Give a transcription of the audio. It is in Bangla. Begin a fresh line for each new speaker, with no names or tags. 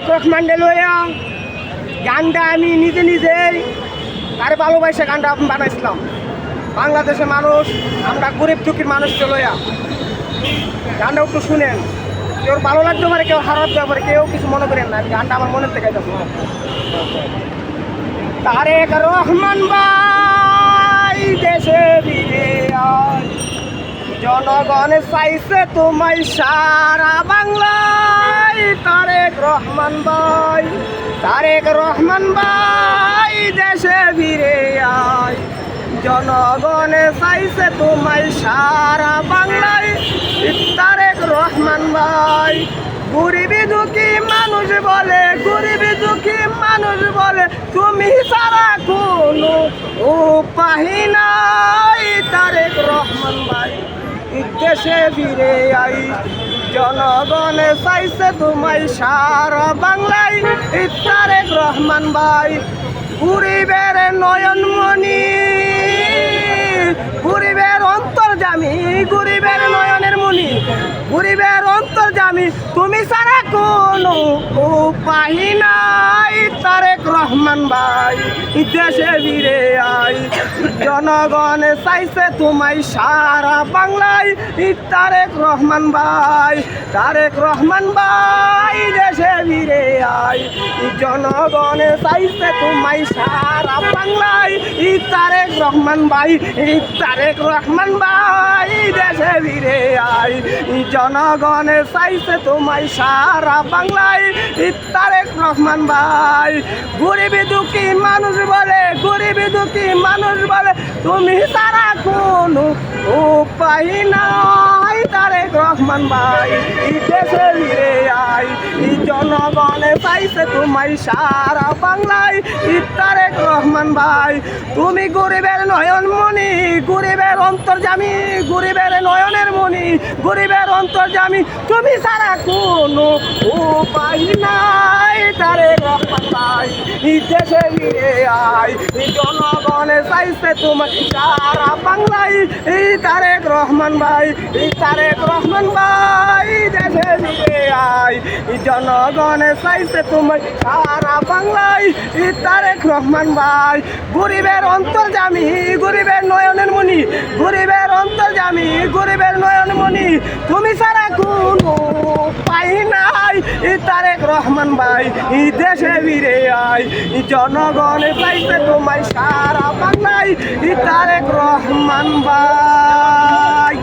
তারেক রহমান লইয়া গানটা আমি নিজেই তারে ভালোবাসে গানটা বানাইছিলাম। বাংলাদেশের মানুষ, আমরা গরিব দুঃখীর মানুষকে লইয়া গানটা একটু শুনেন। কেউ ভালো লাগতে পারে, কেউ খারাপ লাগতে পারে, কেউ কিছু মনে করেন না। গানটা আমার মনের থেকে যাবো। তারেক রহমান ভাই দেশে ফিরে আয়, জনগণ চাইছে তোমায় সারা বাংলায়। তারেক রহমান ভাই, তারেক রহমান ভাই দেশে ফিরে আয়, জনগণ চাইছে তোমায় সারা বাংলায়। তারেক রহমান ভাই, গরিবি দুঃখী মানুষ বলে, গরিবি দুঃখী মানুষ বলে তুমি সারা কোনো উপায় নাই। তারেক রহমান ভাই দেশে ফিরে আই, জনগণ চাইছে তোমায় সারা বাংলায়। তারেক রহমান ভাই, গরিবের নয়নমণি, গরিবের অন্তর্যামী, গরিবের নয়নের মণি, গরিবের অন্তর্যামী তুমি ছাড়া কোনো উপায় নাই। তারেক রহমান ভাই দেশে ফিরে আই, জনগণ চাইছে তোমায় সারা বাংলায়। তারেক রহমান ভাই, তারেক রহমান ভাই দেশে ফিরে আই, জনগণ চাইছে তোমায় সারা বাংলায়। তারেক রহমান ভাই, তারেক রহমান ভাই দেশে ফিরে আই, জনগণ চাইছে তোমায় সারা বাংলায়। তারেক রহমান ভাই, গরিবি দুঃখী মানুষ বলে, গরিবি দুঃখী মানুষ বলে তুমি সারা কোনো উপায় নাই। তারেক রহমান ভাই দেশে ফিরে আই, জনগণ চাইছে তোমায় সারা বাংলায়। তারেক রহমান ভাই, তুমি গরিবের নয়নমণি, গরিবের অন্তর্যামী, গরিবের নয়নের মণি, গরিবের অন্তর্যামী তুমি সারা কোনো উপায় নাই। তারেক রহমান ভাই দেশে ফিরে আই, জনগণ চাইছে তোমায় সারা বাংলায়। তারেক রহমান ভাই, তারেক রহমান ভাই দেশে ফিরে আই, জনগণ চাইছে তোমায় সারা বাংলায়। তারেক রহমান ভাই, গরিবের অন্তর্যামী, গরিবের নয়নের মণি, গরিবের অন্তর্যামী, গরিবের নয়ন মণি তুমি ছাড়া কোনো উপায় নাই। তারেক রহমান ভাই দেশে ফিরে আই, জনগণ চাইছে তোমায় সারা বাংলায়। তারেক রহমান ভাই।